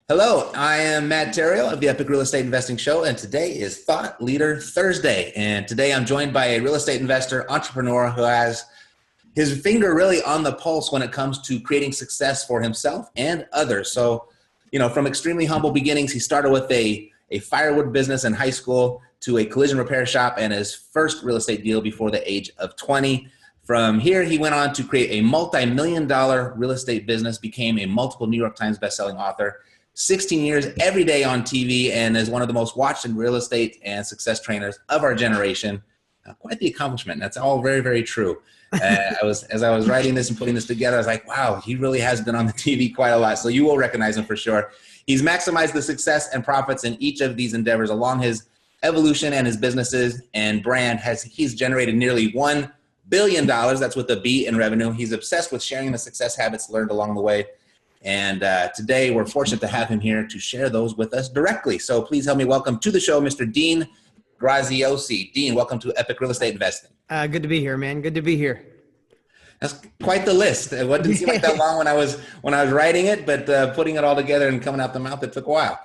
Hello, I am Matt Theriault of the Epic Real Estate Investing Show, and today is Thought Leader Thursday. And today I'm joined by a real estate investor, entrepreneur who has his finger really on the pulse when it comes to creating success for himself and others. So, from extremely humble beginnings, he started with a firewood business in high school to a collision repair shop and his first real estate deal before the age of 20. From here, he went on to create a multi-million-dollar real estate business, became a multiple New York Times bestselling author, 16 years every day on TV, and is one of the most watched in real estate and success trainers of our generation. Quite the accomplishment. That's all very, very true. As I was writing this and putting this together, I was like, wow, he really has been on the TV quite a lot. So you will recognize him for sure. He's maximized the success and profits in each of these endeavors along his evolution, and his businesses and brand he's generated nearly $1 billion. That's with a B in revenue. He's obsessed with sharing the success habits learned along the way. And today we're fortunate to have him here to share those with us directly. So please help me welcome to the show, Mr. Dean Graziosi. Dean, welcome to Epic Real Estate Investing. Good to be here, man. Good to be here. That's quite the list. It didn't seem like that long when I was writing it, but putting it all together and coming out the mouth, it took a while.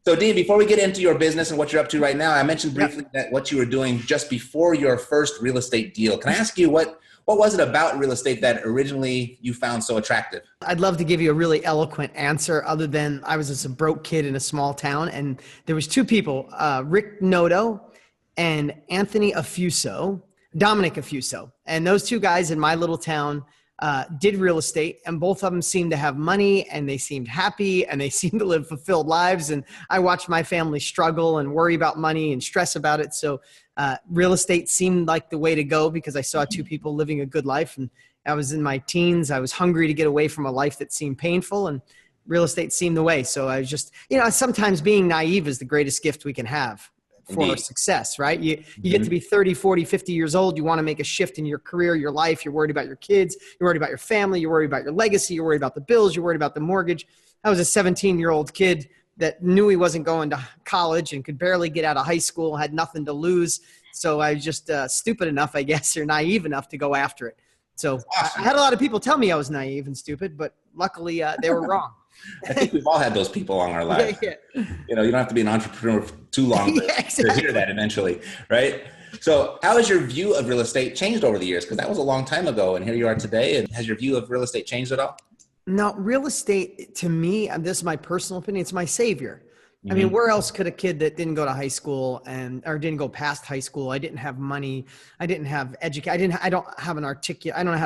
So Dean, before we get into your business and what you're up to right now, I mentioned briefly that what you were doing just before your first real estate deal. Can I ask you what was it about real estate that originally you found so attractive? I'd love to give you a really eloquent answer other than I was just a broke kid in a small town, and there was two people, Rick Noto and Dominic Affuso. And those two guys in my little town did real estate, and both of them seemed to have money, and they seemed happy, and they seemed to live fulfilled lives. And I watched my family struggle and worry about money and stress about it. So real estate seemed like the way to go because I saw two people living a good life, and I was in my teens. I was hungry to get away from a life that seemed painful, and real estate seemed the way. So I was just, sometimes being naive is the greatest gift we can have for Indeed. Success, right? You get to be 30, 40, 50 years old. You want to make a shift in your career, your life. You're worried about your kids. You're worried about your family. You're worried about your legacy. You're worried about the bills. You're worried about the mortgage. I was a 17-year-old kid that knew he wasn't going to college and could barely get out of high school, had nothing to lose. So I was just stupid enough, I guess, or naive enough to go after it. So Awesome. I had a lot of people tell me I was naive and stupid, but luckily they were wrong. I think we've all had those people along our lives. Yeah. You don't have to be an entrepreneur for too long to hear that eventually, right? So how has your view of real estate changed over the years? Because that was a long time ago, and here you are today. And has your view of real estate changed at all? No, real estate to me, and this is my personal opinion, it's my savior. I mean, where else could a kid that didn't go to high school or didn't go past high school? I didn't have money. I didn't have education. I don't know how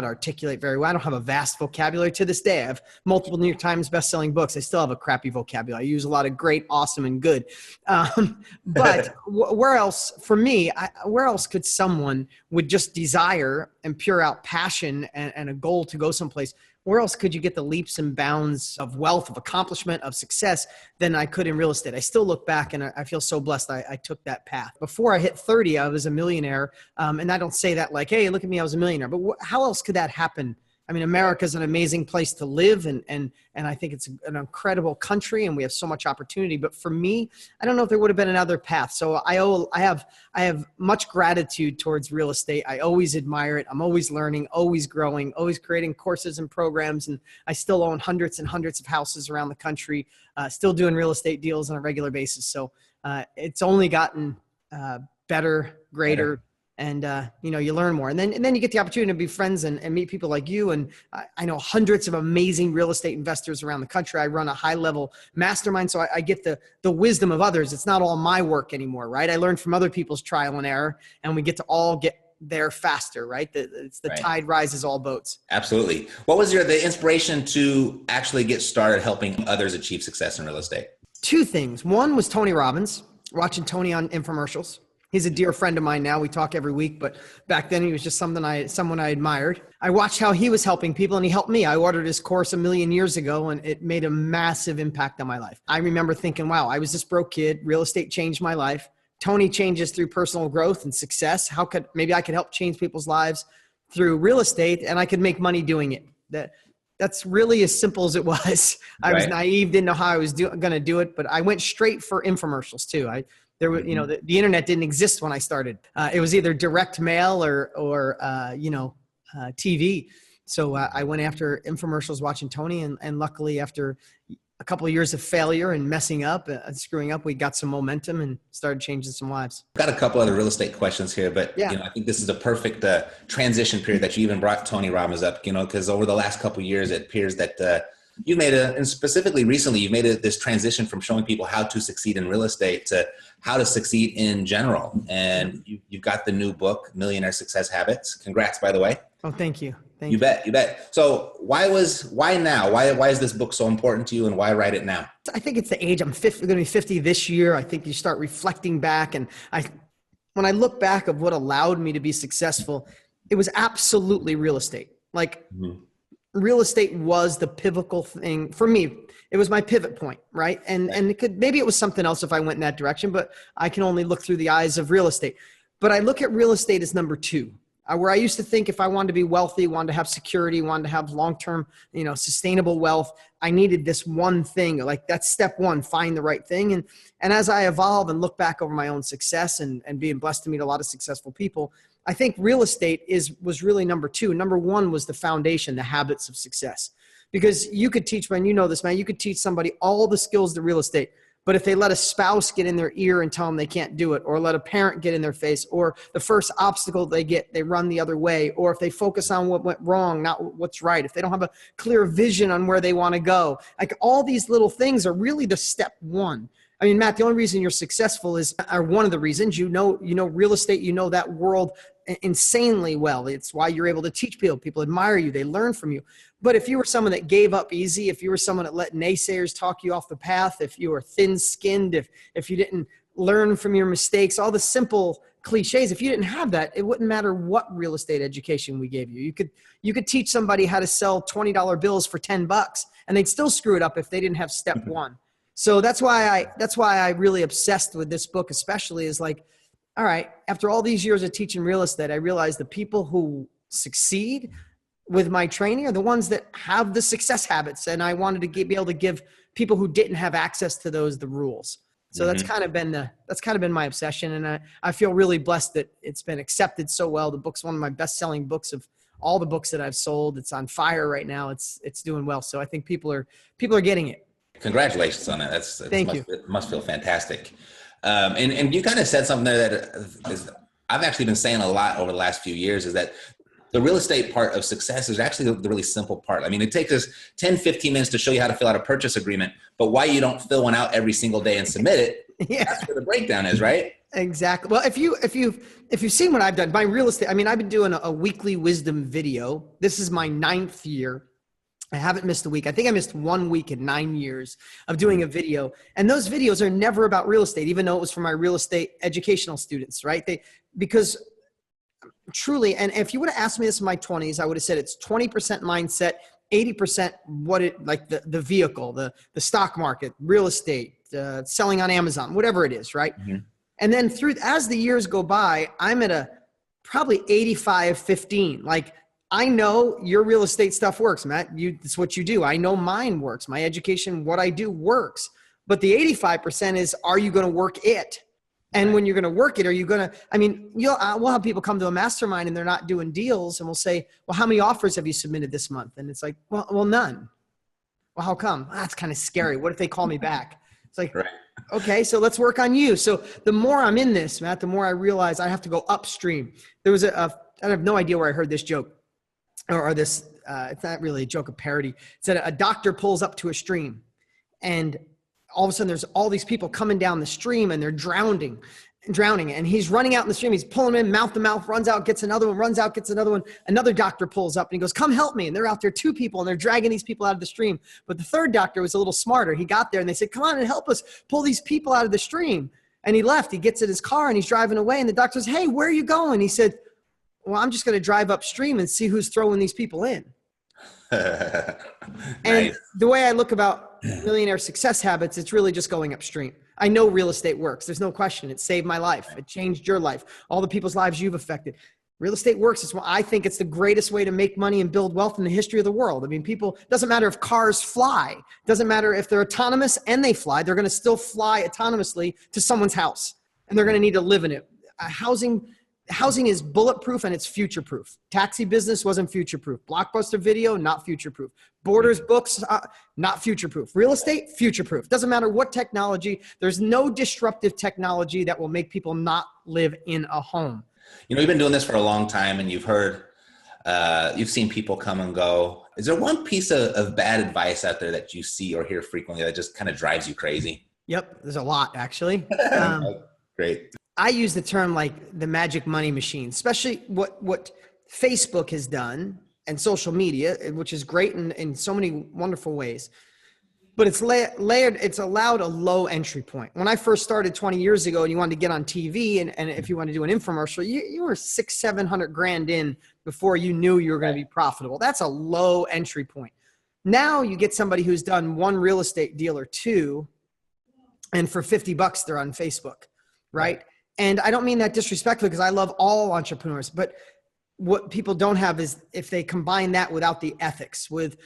to articulate very well. I don't have a vast vocabulary to this day. I have multiple New York Times best-selling books. I still have a crappy vocabulary. I use a lot of great, awesome, and good. But where else, for me, where else could someone with just desire and pure out passion and a goal to go someplace, where else could you get the leaps and bounds of wealth, of accomplishment, of success than I could in real estate? I still look back and I feel so blessed I took that path. Before I hit 30, I was a millionaire. And I don't say that like, hey, look at me, I was a millionaire. But how else could that happen? I mean, America is an amazing place to live, and I think it's an incredible country, and we have so much opportunity. But for me, I don't know if there would have been another path. So I have much gratitude towards real estate. I always admire it. I'm always learning, always growing, always creating courses and programs, and I still own hundreds and hundreds of houses around the country. Still doing real estate deals on a regular basis. So it's only gotten better, greater. And, you learn more. And then you get the opportunity to be friends and meet people like you. And I know hundreds of amazing real estate investors around the country. I run a high level mastermind. So I get the wisdom of others. It's not all my work anymore, right? I learned from other people's trial and error, and we get to all get there faster, right? It's the Right. Tide rises all boats. Absolutely. What was the inspiration to actually get started helping others achieve success in real estate? Two things. One was Tony Robbins, watching Tony on infomercials. He's a dear friend of mine now. We talk every week, but back then he was just someone I admired. I watched how he was helping people, and he helped me. I ordered his course 1,000,000 years ago, and it made a massive impact on my life. I remember thinking, wow, I was this broke kid. Real estate changed my life. Tony changes through personal growth and success. Maybe I could help change people's lives through real estate, and I could make money doing it. That's really as simple as it was. I was naive, didn't know how I was going to do it, but I went straight for infomercials too. The internet didn't exist when I started. It was either direct mail or TV. So I went after infomercials watching Tony, and luckily after a couple of years of failure and messing up, screwing up, we got some momentum and started changing some lives. I've got a couple other real estate questions here, but Yeah. I think this is a perfect transition period that you even brought Tony Robbins up, because over the last couple of years, it appears that you made and specifically recently, you've made this transition from showing people how to succeed in real estate to how to succeed in general. And you've got the new book, Millionaire Success Habits. Congrats, by the way. Oh, thank you. You bet. So why now? Why is this book so important to you, and why write it now? I think it's the age. I'm going to be 50 this year. I think you start reflecting back, and when I look back of what allowed me to be successful, it was absolutely real estate. Like real estate was the pivotal thing for me. It was my pivot point, right? And maybe it was something else if I went in that direction, but I can only look through the eyes of real estate. But I look at real estate as number two. Where I used to think if I wanted to be wealthy, wanted to have security, wanted to have long-term, sustainable wealth, I needed this one thing. Like that's step one, find the right thing. And as I evolve and look back over my own success and being blessed to meet a lot of successful people, I think real estate was really number two. Number one was the foundation, the habits of success. Because you could teach, man, you could teach somebody all the skills to real estate. But if they let a spouse get in their ear and tell them they can't do it, or let a parent get in their face, or the first obstacle they get, they run the other way, or if they focus on what went wrong, not what's right, if they don't have a clear vision on where they want to go, like all these little things are really the step one. I mean, Matt, the only reason you're successful or one of the reasons, real estate, that world insanely well. It's why you're able to teach people. People admire you. They learn from you. But if you were someone that gave up easy, if you were someone that let naysayers talk you off the path, if you were thin-skinned, if you didn't learn from your mistakes, all the simple cliches, if you didn't have that, it wouldn't matter what real estate education we gave you. You could teach somebody how to sell $20 bills for $10, and they'd still screw it up if they didn't have step one. So that's why I really obsessed with this book, especially is like, all right, after all these years of teaching real estate, I realized the people who succeed with my training are the ones that have the success habits. And I wanted to be able to give people who didn't have access to those, the rules. So that's kind of been my obsession. And I feel really blessed that it's been accepted so well. The book's one of my best-selling books of all the books that I've sold. It's on fire right now. It's doing well. So I think people are getting it. Congratulations on that. Thank you. It must feel fantastic. And you kind of said something there that I've actually been saying a lot over the last few years, is that the real estate part of success is actually the really simple part. I mean, it takes us 10, 15 minutes to show you how to fill out a purchase agreement, but why you don't fill one out every single day and submit it, that's where the breakdown is, right? Exactly. Well, if you've seen what I've done, my real estate, I mean, I've been doing a weekly wisdom video. This is my 9th year. I haven't missed a week. I think I missed 1 week in 9 years of doing a video. And those videos are never about real estate, even though it was for my real estate educational students, right? Because truly, and if you would have asked me this in my 20s, I would have said it's 20% mindset, 80% the vehicle, the stock market, real estate, selling on Amazon, whatever it is, right? Mm-hmm. And then as the years go by, I'm at a probably 85-15. Like, I know your real estate stuff works, Matt. It's what you do. I know mine works. My education, what I do works. But the 85% is, are you going to work it? And when you're going to work it, are you going to, we'll have people come to a mastermind and they're not doing deals, and we'll say, well, how many offers have you submitted this month? And it's like, well, none. Well, how come? That's kind of scary. What if they call me back? It's like, right. Okay, so let's work on you. So the more I'm in this, Matt, the more I realize I have to go upstream. There was I have no idea where I heard this joke. Or this, it's not really a joke, a parody. It said a doctor pulls up to a stream, and all of a sudden there's all these people coming down the stream, and they're drowning. And he's running out in the stream. He's pulling them in mouth to mouth, runs out, gets another one, runs out, gets another one. Another doctor pulls up and he goes, come help me. And they're out there, 2 people, and they're dragging these people out of the stream. But the third doctor was a little smarter. He got there and they said, come on and help us pull these people out of the stream. And he left. He gets in his car and he's driving away. And the doctor says, hey, where are you going? He said, well, I'm just going to drive upstream and see who's throwing these people in. Nice. And the way I look about millionaire success habits, it's really just going upstream. I know real estate works. There's no question. It saved my life. It changed your life. All the people's lives you've affected. Real estate works. I think it's the greatest way to make money and build wealth in the history of the world. I mean, doesn't matter if cars fly. Doesn't matter if they're autonomous and they fly. They're going to still fly autonomously to someone's house. And they're going to need to live in it. Housing housing is bulletproof and it's future proof. Taxi business wasn't future proof. Blockbuster Video, not future proof. Borders books, not future proof. Real estate, future proof. Doesn't matter what technology. There's no disruptive technology that will make people not live in a home. You know, you've been doing this for a long time, and you've seen people come and go. Is there one piece of bad advice out there that you see or hear frequently that just kind of drives you crazy? Yep, there's a lot, actually. Great. I use the term like the magic money machine, especially what Facebook has done and social media, which is great in so many wonderful ways. But it's layered, it's allowed a low entry point. When I first started 20 years ago and you wanted to get on TV and if you want to do an infomercial, you were $600,000-700,000 in before you knew you were going to be profitable. That's a low entry point. Now you get somebody who's done one real estate deal or two, and for $50 they're on Facebook, right? And I don't mean that disrespectfully because I love all entrepreneurs, but what people don't have is if they combine that without the ethics, with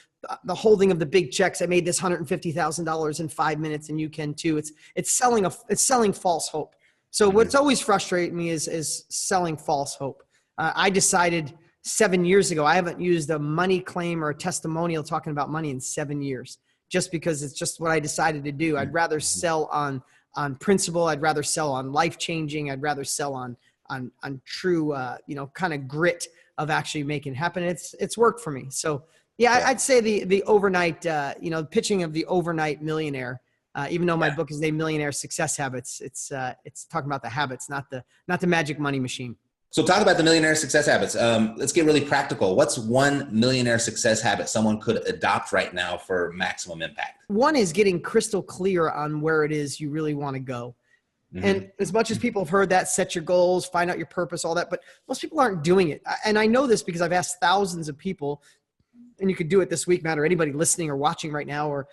the holding of the big checks. I made this $150,000 in 5 minutes and you can too. It's selling false hope. So what's always frustrated me is selling false hope. I decided 7 years ago, I haven't used a money claim or a testimonial talking about money in 7 years, just because it's just what I decided to do. I'd rather sell on principle. I'd rather sell on life-changing. I'd rather sell on true, kind of grit of actually making it happen. It's worked for me. So yeah, I'd say the overnight, pitching of the overnight millionaire, even though my book is named Millionaire Success Habits, it's talking about the habits, not the magic money machine. So talk about the millionaire success habits. Let's get really practical. What's one millionaire success habit someone could adopt right now for maximum impact? One is getting crystal clear on where it is you really want to go. Mm-hmm. And as much as people have heard that, set your goals, find out your purpose, all that, but most people aren't doing it. And I know this because I've asked thousands of people, and you could do it this week, Matt, or anybody listening or watching right now, or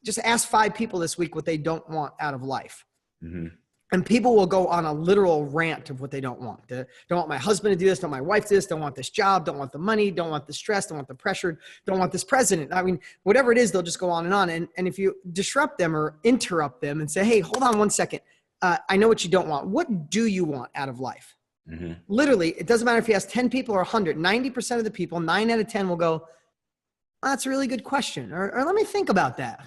just ask 5 people this week what they don't want out of life. Mm-hmm. And people will go on a literal rant of what they don't want. Don't want my husband to do this, don't want my wife to do this, don't want this job, don't want the money, don't want the stress, don't want the pressure, don't want this president. I mean, whatever it is, they'll just go on and on. And if you disrupt them or interrupt them and say, hey, hold on one second. I know what you don't want. What do you want out of life? Mm-hmm. Literally, it doesn't matter if you ask 10 people or 100, 90% of the people, 9 out of 10 will go, oh, that's a really good question. Or let me think about that.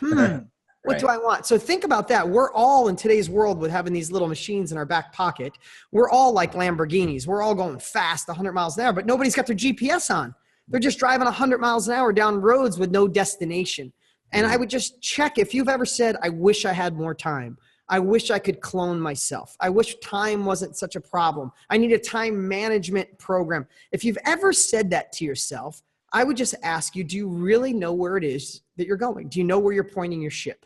What do I want? So think about that. We're all in today's world with having these little machines in our back pocket. We're all like Lamborghinis. We're all going fast, 100 miles an hour, but nobody's got their GPS on. They're just driving 100 miles an hour down roads with no destination. And I would just check if you've ever said, I wish I had more time. I wish I could clone myself. I wish time wasn't such a problem. I need a time management program. If you've ever said that to yourself, I would just ask you, do you really know where it is that you're going? Do you know where you're pointing your ship?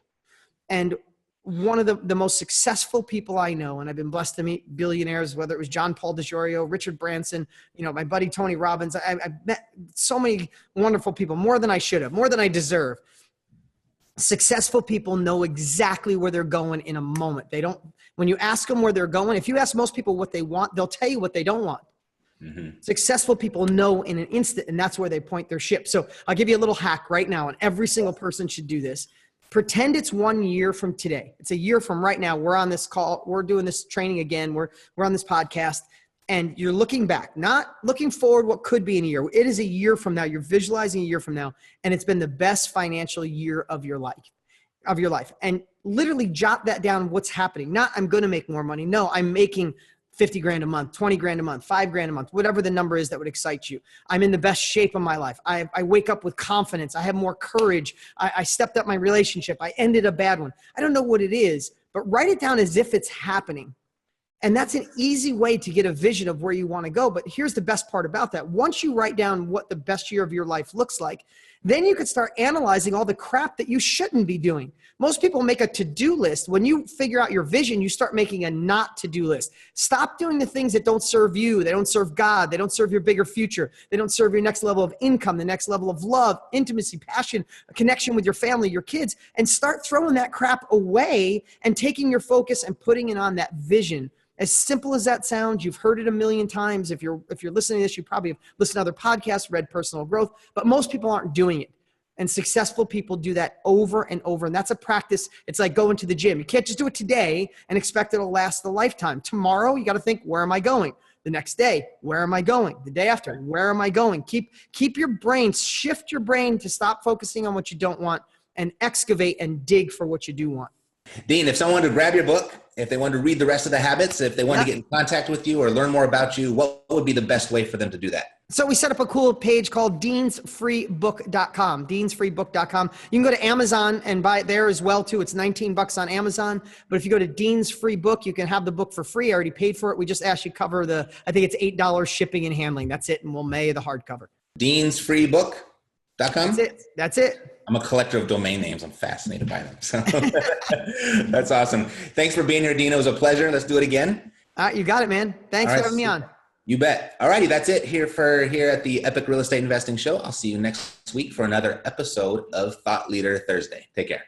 And one of the most successful people I know, and I've been blessed to meet billionaires, whether it was John Paul DiGiorio, Richard Branson, my buddy Tony Robbins. I've met so many wonderful people, more than I should have, more than I deserve. Successful people know exactly where they're going in a moment. When you ask them where they're going, if you ask most people what they want, they'll tell you what they don't want. Mm-hmm. Successful people know in an instant, and that's where they point their ship. So I'll give you a little hack right now, and every single person should do this. Pretend it's 1 year from today. It's a year from right now. We're on this call. We're doing this training again. We're on this podcast, and you're looking back, not looking forward what could be in a year. It is a year from now. You're visualizing a year from now, and it's been the best financial year of your life. And literally jot that down. What's happening? Not I'm going to make more money. No, I'm making 50 grand a month, 20 grand a month, 5 grand a month, whatever the number is that would excite you. I'm in the best shape of my life. I wake up with confidence. I have more courage. I stepped up my relationship. I ended a bad one. I don't know what it is, but write it down as if it's happening. And that's an easy way to get a vision of where you want to go. But here's the best part about that. Once you write down what the best year of your life looks like, then you could start analyzing all the crap that you shouldn't be doing. Most people make a to-do list. When you figure out your vision, you start making a not to-do list. Stop doing the things that don't serve you. They don't serve God. They don't serve your bigger future. They don't serve your next level of income, the next level of love, intimacy, passion, a connection with your family, your kids, and start throwing that crap away and taking your focus and putting it on that vision. As simple as that sounds, you've heard it a million times. If you're listening to this, you probably have listened to other podcasts, read Personal Growth, but most people aren't doing it. And successful people do that over and over. And that's a practice. It's like going to the gym. You can't just do it today and expect it'll last a lifetime. Tomorrow, you got to think, where am I going? The next day, where am I going? The day after, where am I going? Keep your brain, shift your brain to stop focusing on what you don't want and excavate and dig for what you do want. Dean, if someone wanted to grab your book, if they wanted to read the rest of the habits, if they wanted to get in contact with you or learn more about you, what would be the best way for them to do that? So we set up a cool page called deansfreebook.com, deansfreebook.com. You can go to Amazon and buy it there as well too. It's $19 on Amazon. But if you go to Dean's Free Book, you can have the book for free. I already paid for it. We just asked you to cover I think it's $8 shipping and handling. That's it. And we'll mail the hardcover. Deansfreebook.com? That's it. I'm a collector of domain names. I'm fascinated by them. So that's awesome. Thanks for being here, Dean. It was a pleasure. Let's do it again. You got it, man. Thanks for having me on. You bet. All righty. That's it here at the Epic Real Estate Investing Show. I'll see you next week for another episode of Thought Leader Thursday. Take care.